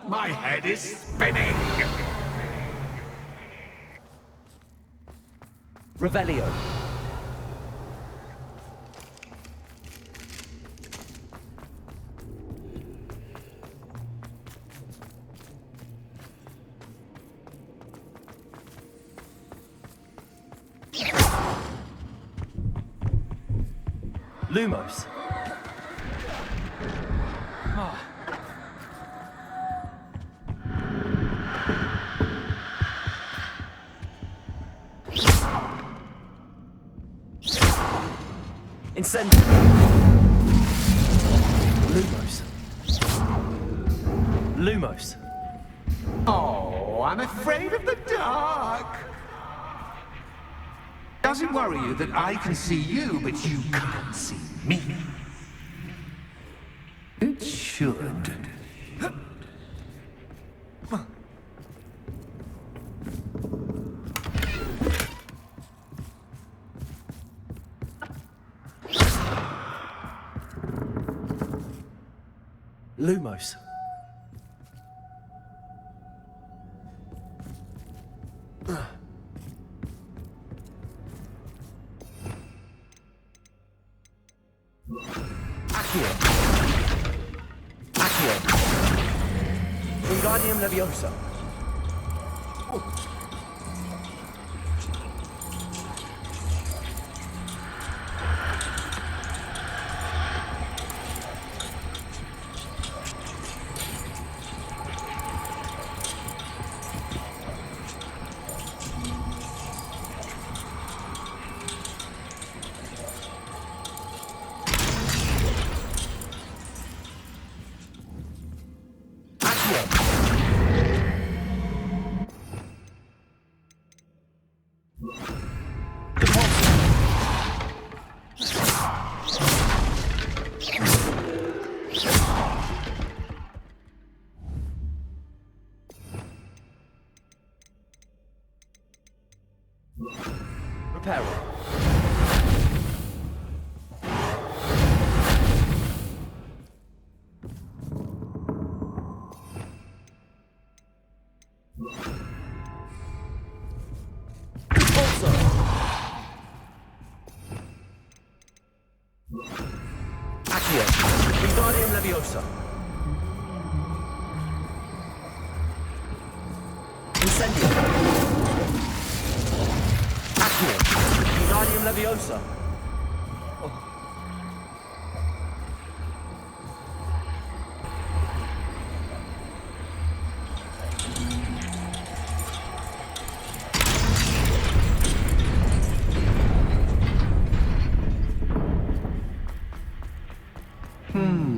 My head is spinning! Revelio. Lumos. Incendio. Lumos. Lumos. Oh, I'm afraid of the dark! Does it worry you that I can see you, but you can't see me? It should. Lumos. Accio. Accio. Wingardium Leviosa. Reparo. Also. Accio. Wingardium Leviosa. Incendio. Accio. Wingardium Leviosa.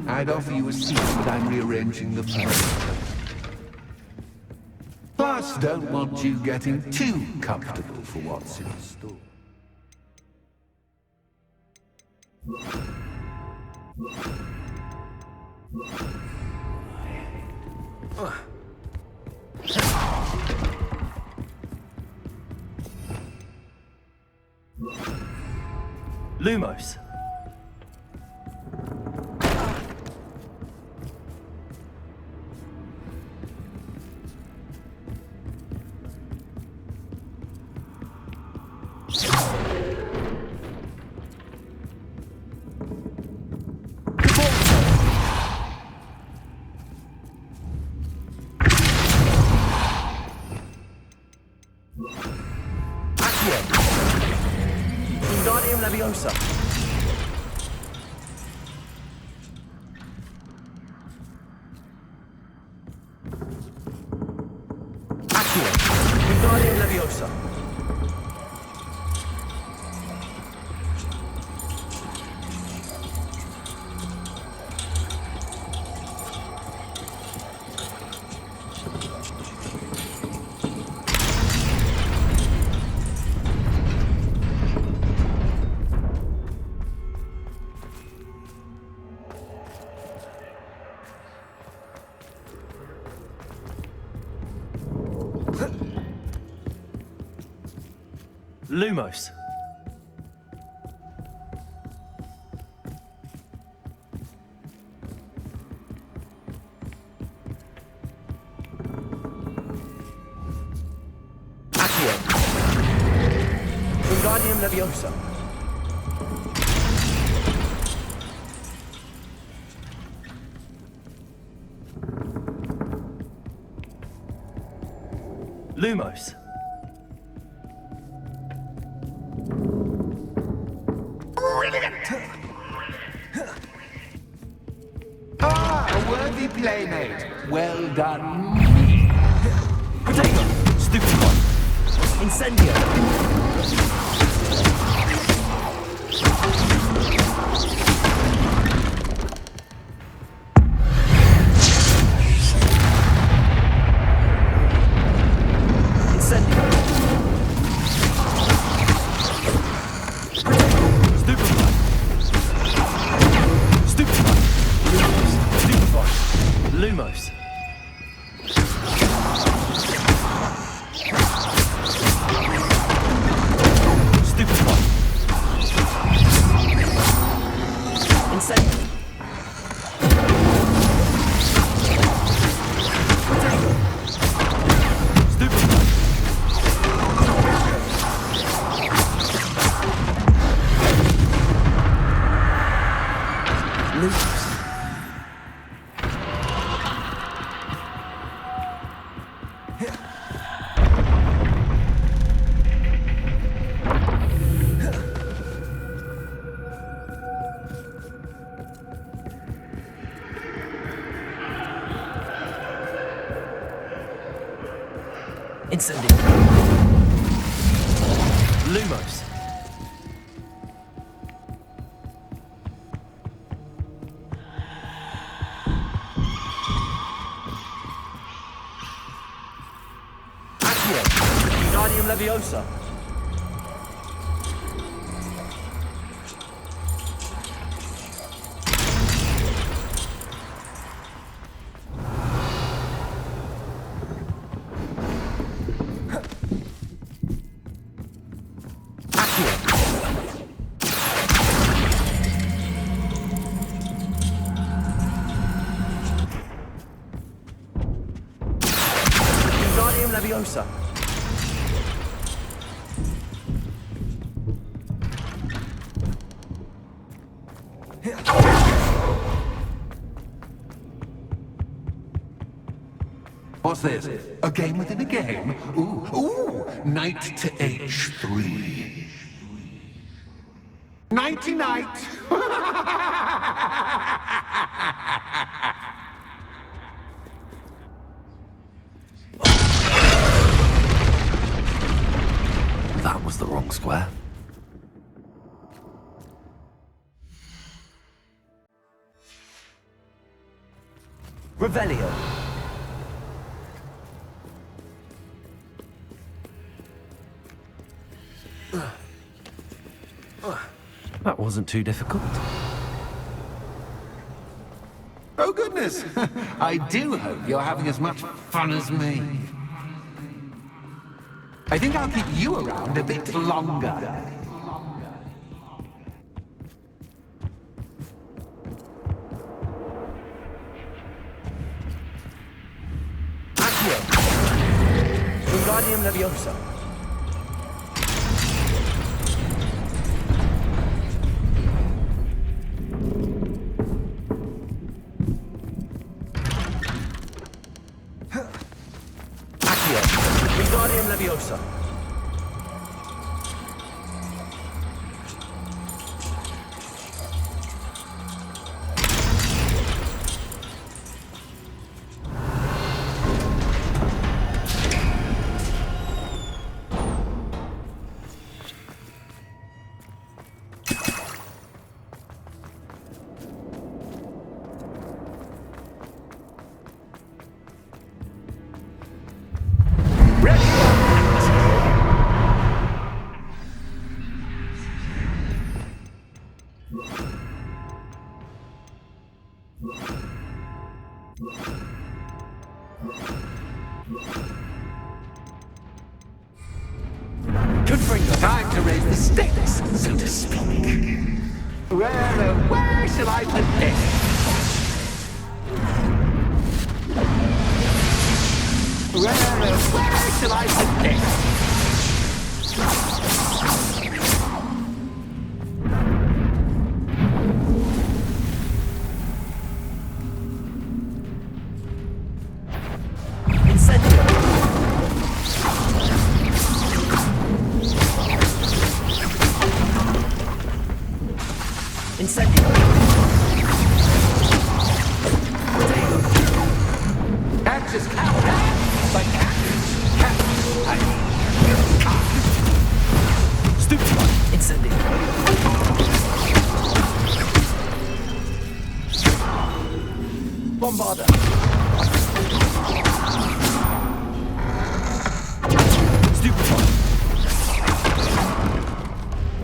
I'd offer you a seat, but I'm rearranging the furniture. Plus, don't want you getting too comfortable for what's in store. Lumos. Accio. Wingardium Leviosa. Accio. Wingardium Leviosa. Lumos. Leviosa. Lumos. Ah, a worthy playmate. Well done. Potato. Stupid one. Incendio. Lumos. Stupid one. Incendio. Potato. Stupid one. Lumos. Incendio. Lumos. Accio. Wingardium Leviosa. Wingardium Leviosa. What's this? A game within a game? Ooh, knight to h3. Nighty night. That was the wrong square. Revelio. That wasn't too difficult. Oh goodness! I do hope you're having as much fun as me. I think I'll keep you around a bit longer. Accio. Wingardium Leviosa. Accio. Wingardium Leviosa. Time to raise the stakes, so to speak. Where shall I put this? Where shall I put this?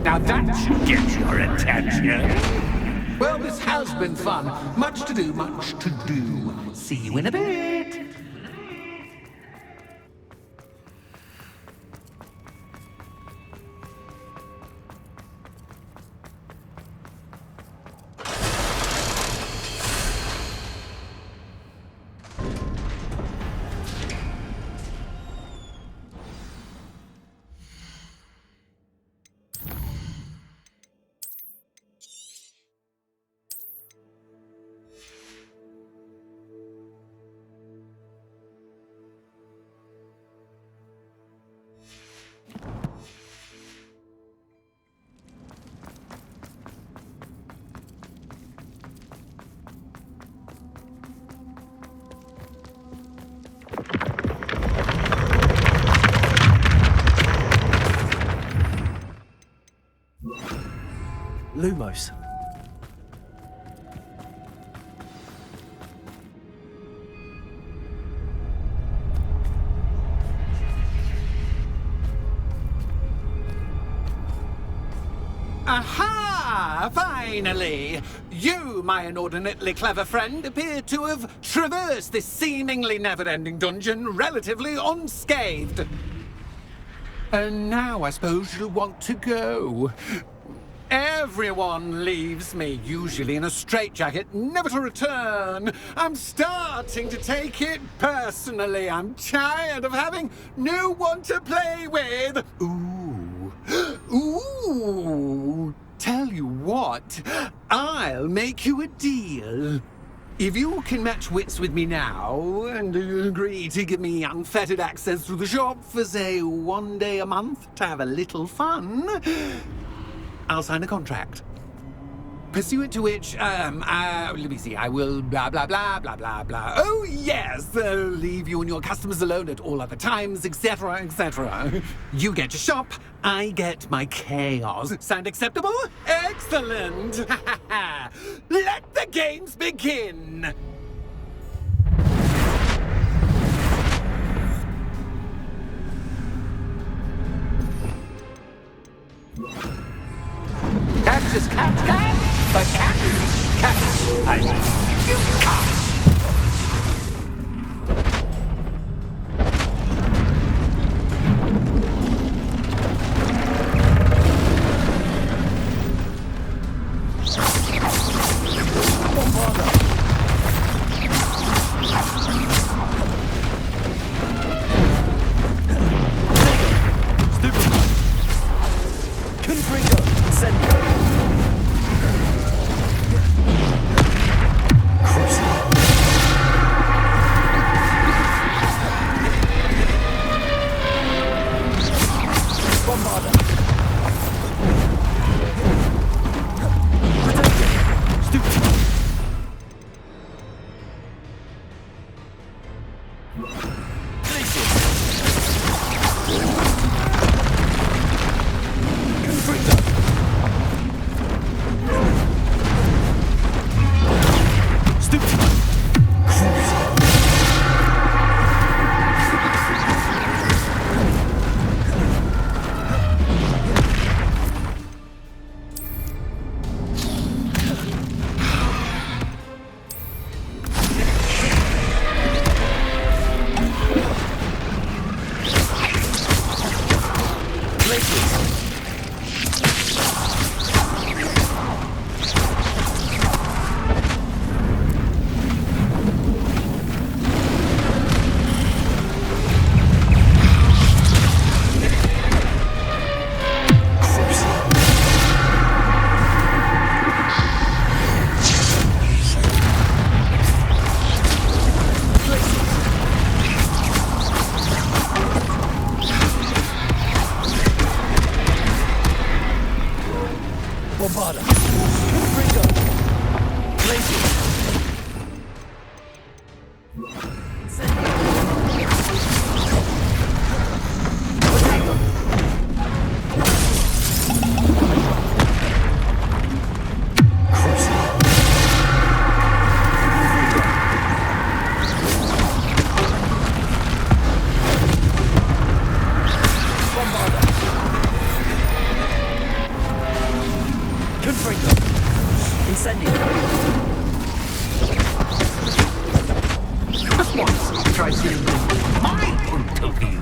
Now that should get your attention. Well, this has been fun. Much to do, much to do. See you in a bit. Lumos. Aha! Finally! You, my inordinately clever friend, appear to have traversed this seemingly never-ending dungeon relatively unscathed. And now I suppose you'll want to go. Everyone leaves me, usually in a straitjacket, never to return. I'm starting to take it personally. I'm tired of having no one to play with. Ooh. Tell you what, I'll make you a deal. If you can match wits with me now, and agree to give me unfettered access to the shop for, say, 1 day a month to have a little fun, I'll sign a contract. Pursuant to which, let me see, I will blah, blah, blah, blah, blah, blah. Oh, yes, leave you and your customers alone at all other times, etc., etc. You get your shop, I get my chaos. Sound acceptable? Excellent! Let the games begin! Catch is cat, but cat is cat. You cat. try seeing my point of view.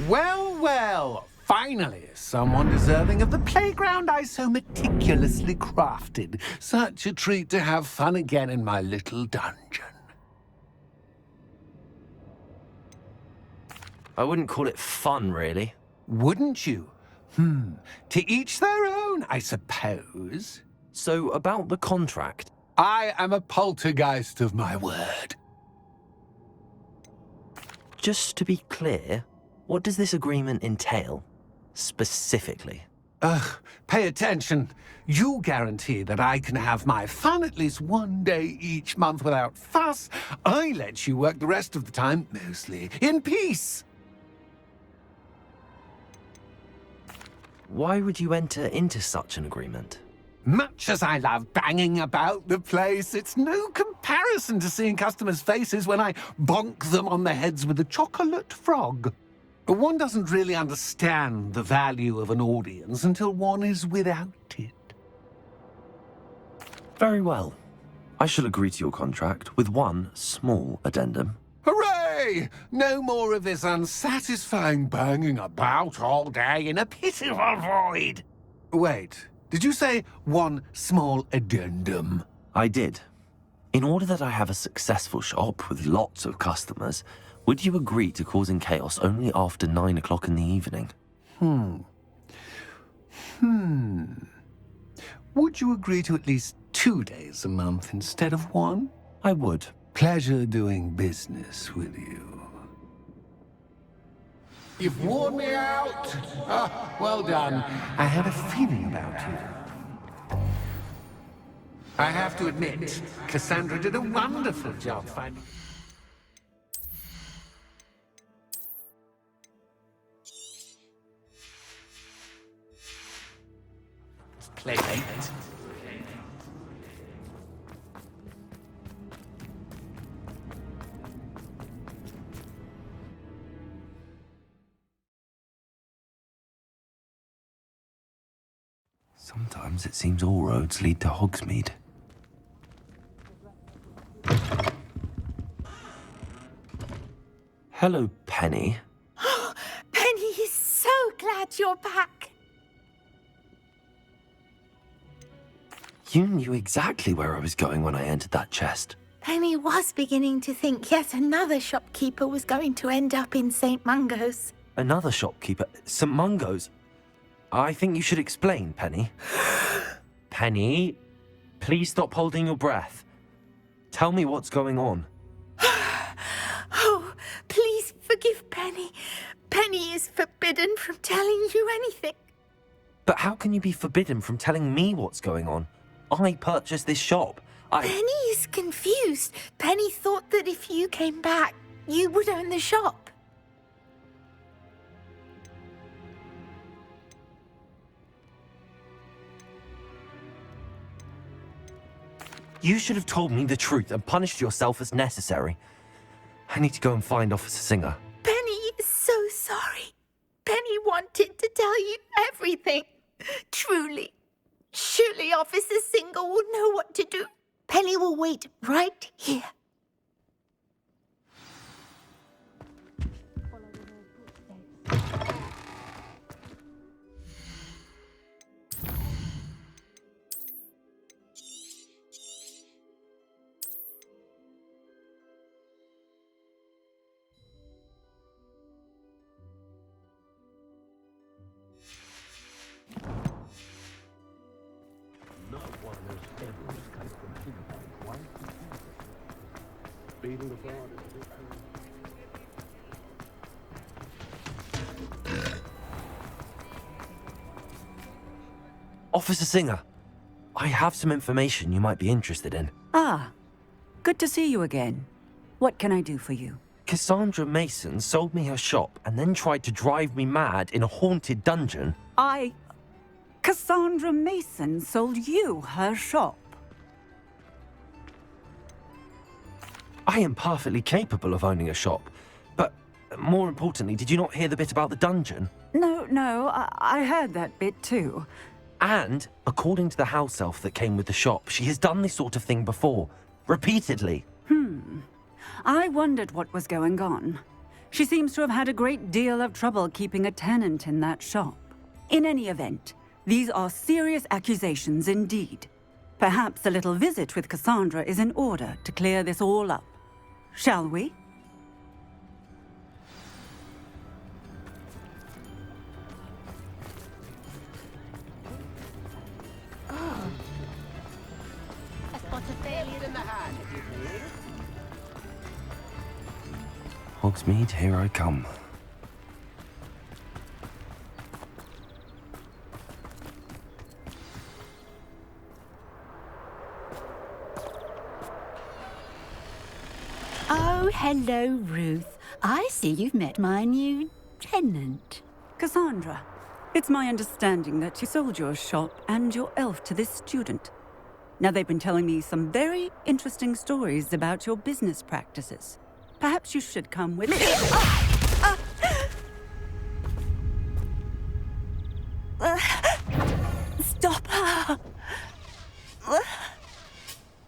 Well, well, finally, someone deserving of the playground I so meticulously crafted. Such a treat to have fun again in my little dungeon. I wouldn't call it fun, really. Wouldn't you? To each their own, I suppose. So, about the contract. I am a poltergeist of my word. Just to be clear, what does this agreement entail, specifically? Pay attention. You guarantee that I can have my fun at least one day each month without fuss. I let you work the rest of the time, mostly in peace. Why would you enter into such an agreement? Much as I love banging about the place, it's no comparison to seeing customers' faces when I bonk them on the heads with a chocolate frog. One doesn't really understand the value of an audience until one is without it. Very well. I shall agree to your contract with one small addendum. Hooray! No more of this unsatisfying banging about all day in a pitiful void. Wait, did you say one small addendum? I did. In order that I have a successful shop with lots of customers, would you agree to causing chaos only after 9 o'clock in the evening? Would you agree to at least 2 days a month instead of one? I would. Pleasure doing business with you. You've worn me out. Ah, well done. I had a feeling about you. I have to admit, Cassandra did a wonderful job finding... Playmate. Sometimes it seems all roads lead to Hogsmeade. Hello, Penny. Penny is so glad you're back. You knew exactly where I was going when I entered that chest. Penny was beginning to think yet another shopkeeper was going to end up in St. Mungo's. Another shopkeeper? St. Mungo's? I think you should explain, Penny. Penny, please stop holding your breath. Tell me what's going on. Oh, please forgive Penny. Penny is forbidden from telling you anything. But how can you be forbidden from telling me what's going on? I purchased this shop. Penny is confused. Penny thought that if you came back, you would own the shop. You should have told me the truth and punished yourself as necessary. I need to go and find Officer Singer. Penny is so sorry. Penny wanted to tell you everything. Truly. Surely Officer Singer will know what to do. Penny will wait right here. Officer Singer, I have some information you might be interested in. Ah, good to see you again. What can I do for you? Cassandra Mason sold me her shop and then tried to drive me mad in a haunted dungeon. Cassandra Mason sold you her shop. I am perfectly capable of owning a shop, but more importantly, did you not hear the bit about the dungeon? No, I heard that bit too. And, according to the house elf that came with the shop, she has done this sort of thing before, repeatedly. I wondered what was going on. She seems to have had a great deal of trouble keeping a tenant in that shop. In any event, these are serious accusations indeed. Perhaps a little visit with Cassandra is in order to clear this all up. Shall we? Hogsmeade, here I come. Oh, hello, Ruth. I see you've met my new tenant. Cassandra, it's my understanding that you sold your shop and your elf to this student. Now, they've been telling me some very interesting stories about your business practices. Perhaps you should come with me. Stop her!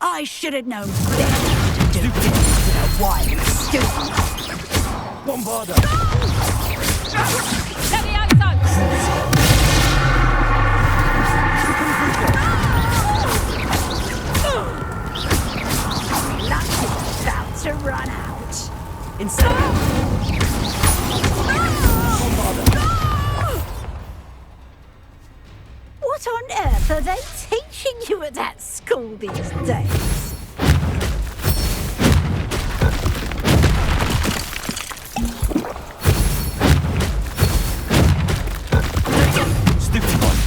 I should have known better to do business with a wild student. Bombarda! Luck is about to run out. What on earth are they teaching you at that school these days? Stupid one!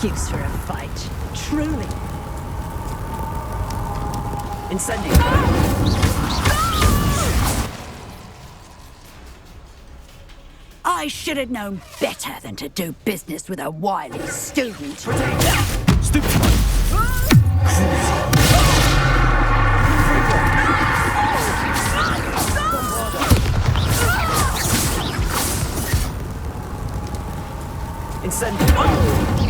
Excuse for a fight. Truly. Incendio! I should have known better than to do business with a wily student. Stupid one! Incendio!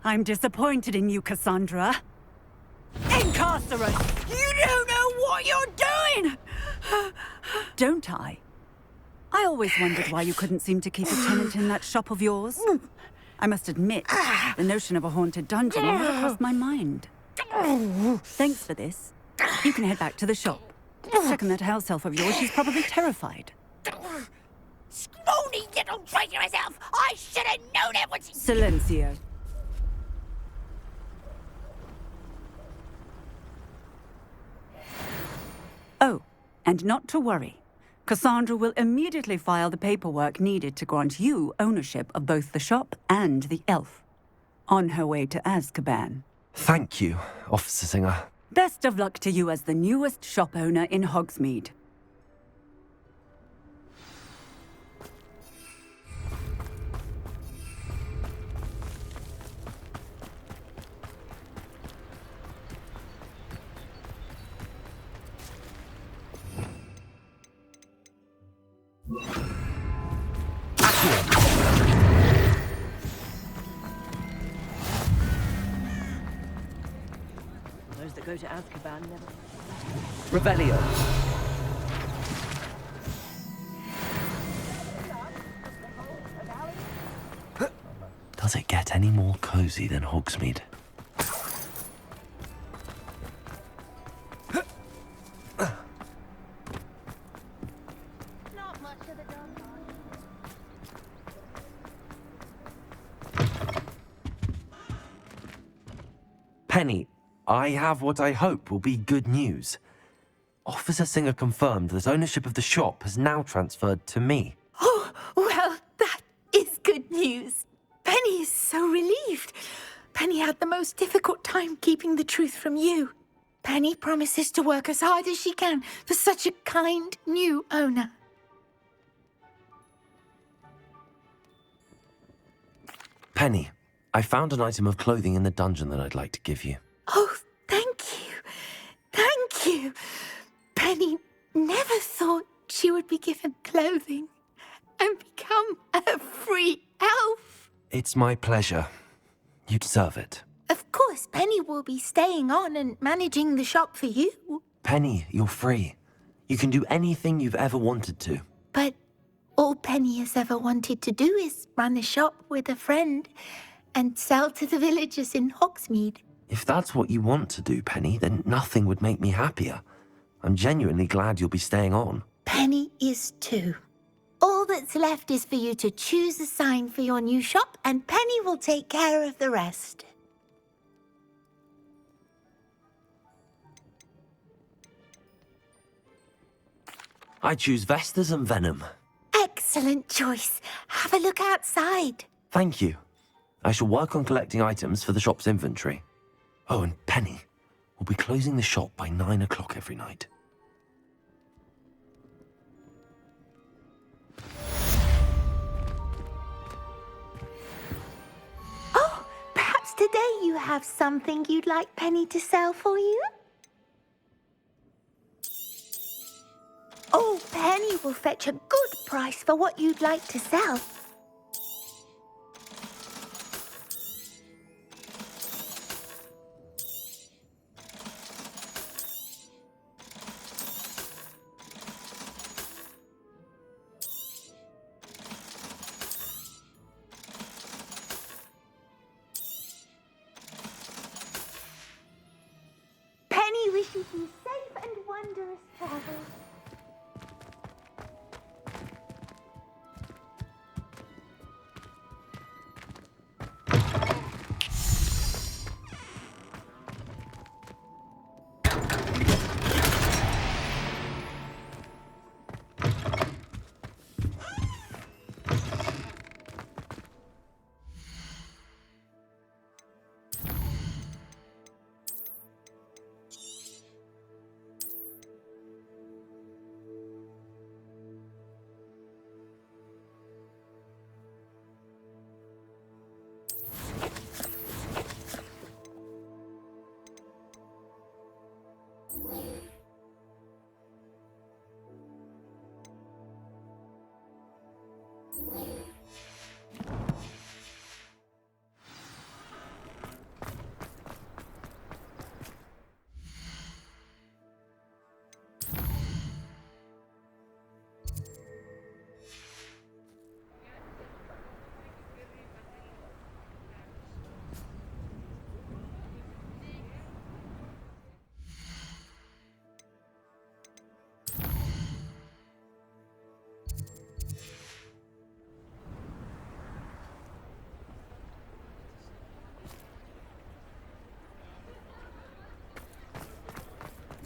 I'm disappointed in you, Cassandra. Incarcerate! You don't know don't I? I always wondered why you couldn't seem to keep a tenant in that shop of yours. I must admit, the notion of a haunted dungeon never crossed my mind. Thanks for this. You can head back to the shop. Check on that house elf of yours. She's probably terrified. Scrawny little traitorous elf! I should have known it was... Silencio. Oh, and not to worry. Cassandra will immediately file the paperwork needed to grant you ownership of both the shop and the elf. On her way to Azkaban. Thank you, Officer Singer. Best of luck to you as the newest shop owner in Hogsmeade. Those that go to Azkaban never... Revelio. Does it get any more cozy than Hogsmeade? Not much of the dog. Penny, I have what I hope will be good news. Officer Singer confirmed that ownership of the shop has now transferred to me. Oh, well, that is good news. Penny is so relieved. Penny had the most difficult time keeping the truth from you. Penny promises to work as hard as she can for such a kind new owner. Penny, I found an item of clothing in the dungeon that I'd like to give you. Oh, thank you. Thank you. Penny never thought she would be given clothing and become a free elf. It's my pleasure. You deserve it. Of course, Penny will be staying on and managing the shop for you. Penny, you're free. You can do anything you've ever wanted to. But all Penny has ever wanted to do is run a shop with a friend and sell to the villagers in Hogsmeade. If that's what you want to do, Penny, then nothing would make me happier. I'm genuinely glad you'll be staying on. Penny is too. All that's left is for you to choose a sign for your new shop, and Penny will take care of the rest. I choose Vestas and Venom. Excellent choice. Have a look outside. Thank you. I shall work on collecting items for the shop's inventory. Oh, and Penny, we'll be closing the shop by 9 o'clock every night. Oh, perhaps today you have something you'd like Penny to sell for you? Oh, Penny will fetch a good price for what you'd like to sell. Penny wishes you safe and wondrous travels.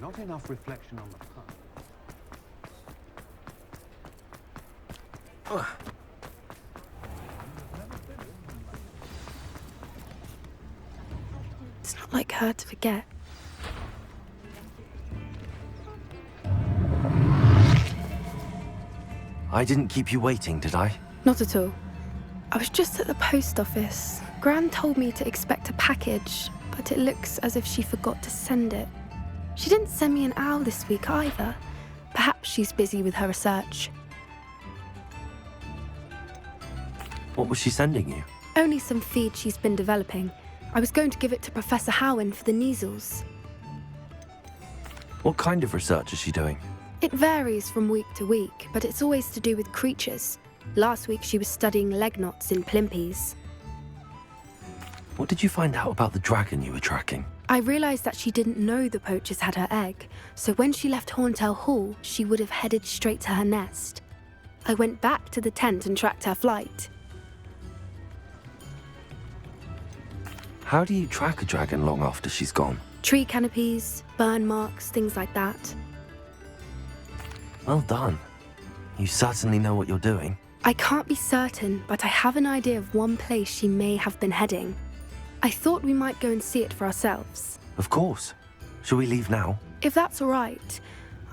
Not enough reflection on the past. It's not like her to forget. I didn't keep you waiting, did I? Not at all. I was just at the post office. Gran told me to expect a package, but it looks as if she forgot to send it. She didn't send me an owl this week either. Perhaps she's busy with her research. What was she sending you? Only some feed she's been developing. I was going to give it to Professor Howen for the measles. What kind of research is she doing? It varies from week to week, but it's always to do with creatures. Last week she was studying leg knots in plimpies. What did you find out about the dragon you were tracking? I realised that she didn't know the poachers had her egg, so when she left Horntail Hall, she would have headed straight to her nest. I went back to the tent and tracked her flight. How do you track a dragon long after she's gone? Tree canopies, burn marks, things like that. Well done. You certainly know what you're doing. I can't be certain, but I have an idea of one place she may have been heading. I thought we might go and see it for ourselves. Of course. Shall we leave now? If that's all right.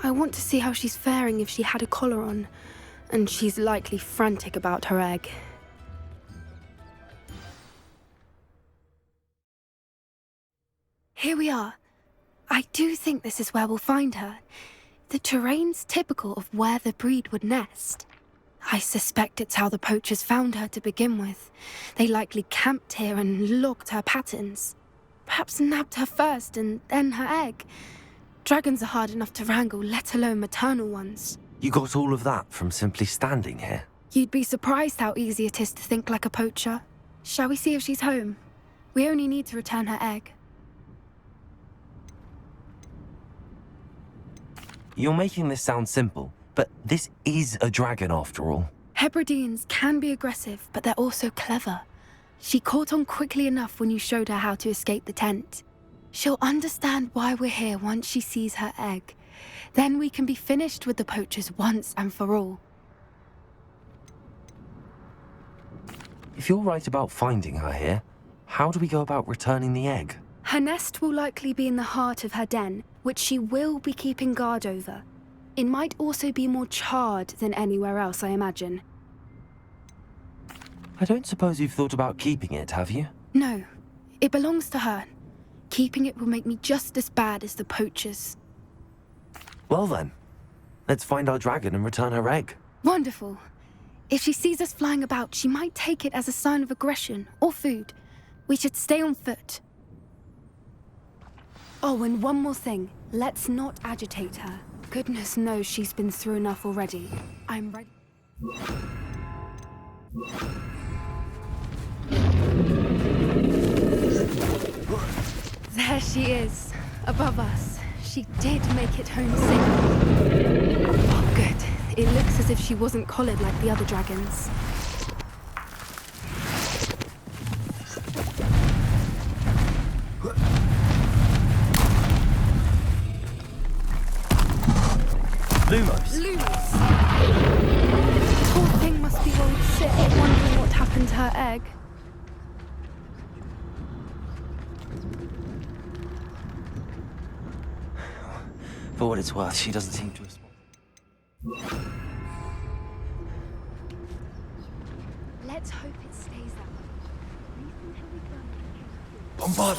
I want to see how she's faring if she had a collar on. And she's likely frantic about her egg. Here we are. I do think this is where we'll find her. The terrain's typical of where the breed would nest. I suspect it's how the poachers found her to begin with. They likely camped here and logged her patterns. Perhaps nabbed her first and then her egg. Dragons are hard enough to wrangle, let alone maternal ones. You got all of that from simply standing here? You'd be surprised how easy it is to think like a poacher. Shall we see if she's home? We only need to return her egg. You're making this sound simple, but this is a dragon after all. Hebrideans can be aggressive, but they're also clever. She caught on quickly enough when you showed her how to escape the tent. She'll understand why we're here once she sees her egg. Then we can be finished with the poachers once and for all. If you're right about finding her here, how do we go about returning the egg? Her nest will likely be in the heart of her den, which she will be keeping guard over. It might also be more charred than anywhere else, I imagine. I don't suppose you've thought about keeping it, have you? No, it belongs to her. Keeping it will make me just as bad as the poachers. Well then, let's find our dragon and return her egg. Wonderful. If she sees us flying about, she might take it as a sign of aggression or food. We should stay on foot. Oh, and one more thing. Let's not agitate her. Goodness knows she's been through enough already. I'm ready. There she is, above us. She did make it home safely. Oh, good. It looks as if she wasn't collared like the other dragons. Lumos! Poor thing must be rolled sick, wondering what happened to her egg. For what it's worth, she doesn't seem to respond. Let's hope it stays that way. Bombard!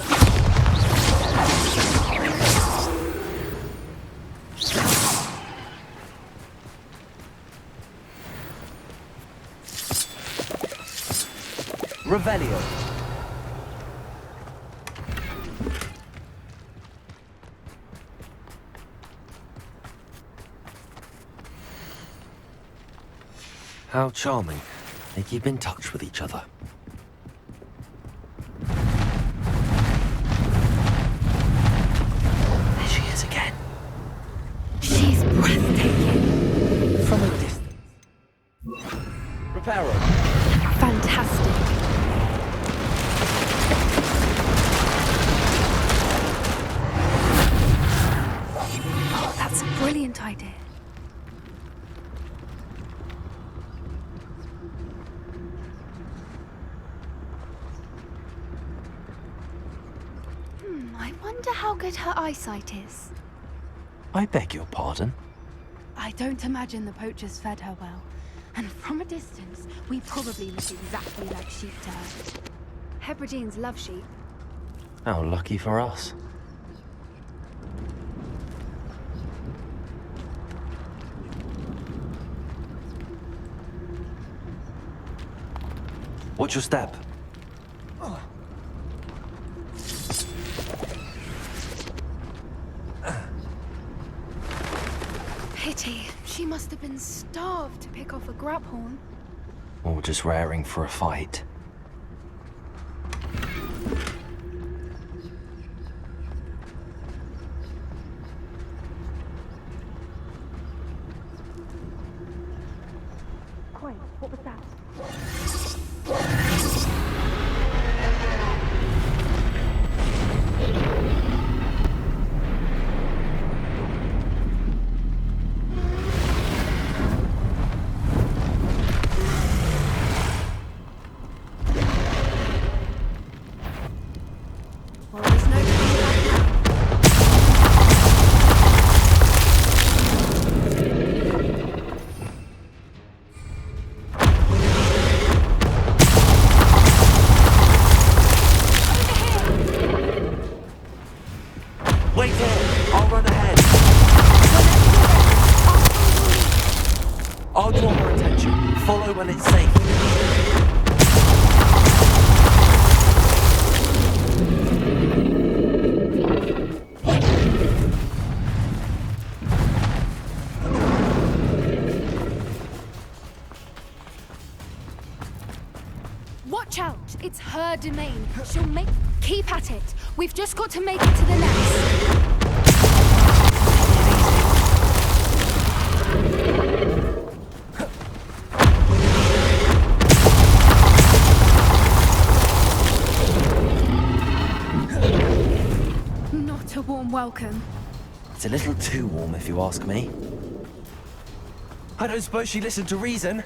Revelio. How charming. They keep in touch with each other. There she is again. She's breathtaking. From a distance. Reparo. Fantastic. how good her eyesight is? I beg your pardon? I don't imagine the poachers fed her well. And from a distance, we probably look exactly like sheep to her. Hebrideans love sheep. How lucky for us. Watch your step. Pity. She must have been starved to pick off a grabhorn. Or just raring for a fight. Quiet, what was that? Well, there's no turning back now. Wait there! I'll run ahead! I'll draw her attention. Follow when it's safe. Watch out! It's her domain. She'll make... Keep at it. We've just got to make it to the nest. Not a warm welcome. It's a little too warm, if you ask me. I don't suppose she listened to reason.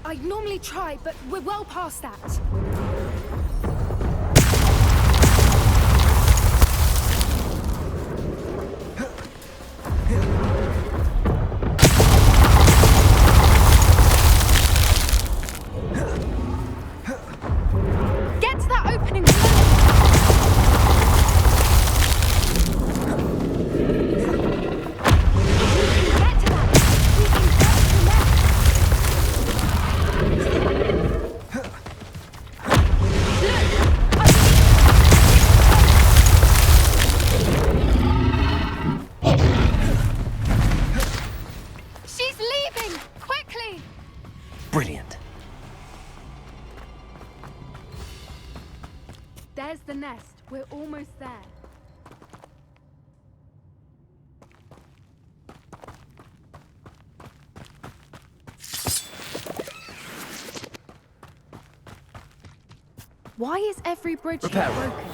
I'd normally try, but we're well past that. Get to that opening. Brilliant. There's the nest. We're almost there. Why is every bridge here Repair. broken?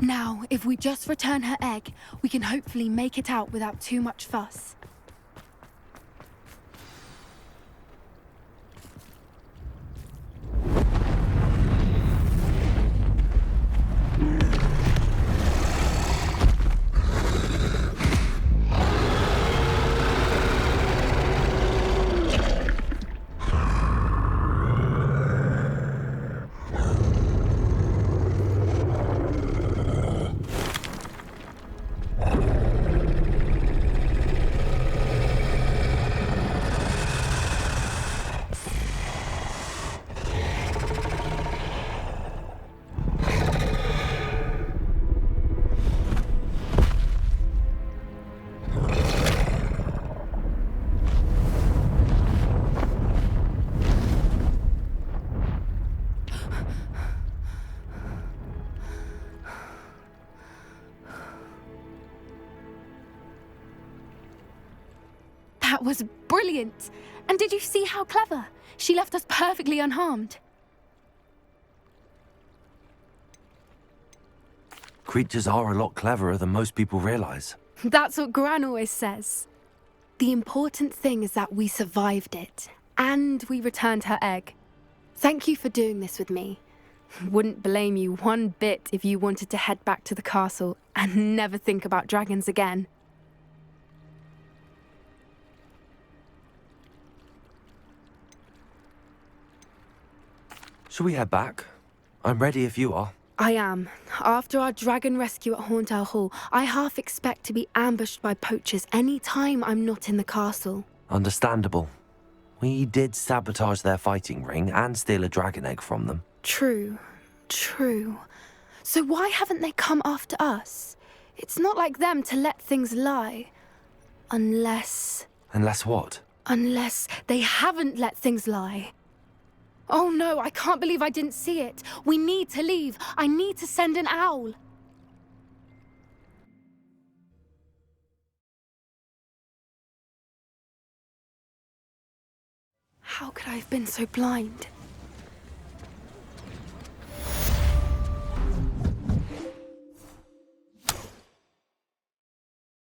Now, if we just return her egg, we can hopefully make it out without too much fuss. That was brilliant! And did you see how clever? She left us perfectly unharmed. Creatures are a lot cleverer than most people realize. That's what Gran always says. The important thing is that we survived it, and we returned her egg. Thank you for doing this with me. Wouldn't blame you one bit if you wanted to head back to the castle and never think about dragons again. Shall we head back? I'm ready if you are. I am. After our dragon rescue at Horntail Hall, I half expect to be ambushed by poachers any time I'm not in the castle. Understandable. We did sabotage their fighting ring and steal a dragon egg from them. True. So why haven't they come after us? It's not like them to let things lie. Unless what? Unless they haven't let things lie. Oh no, I can't believe I didn't see it. We need to leave. I need to send an owl. How could I have been so blind?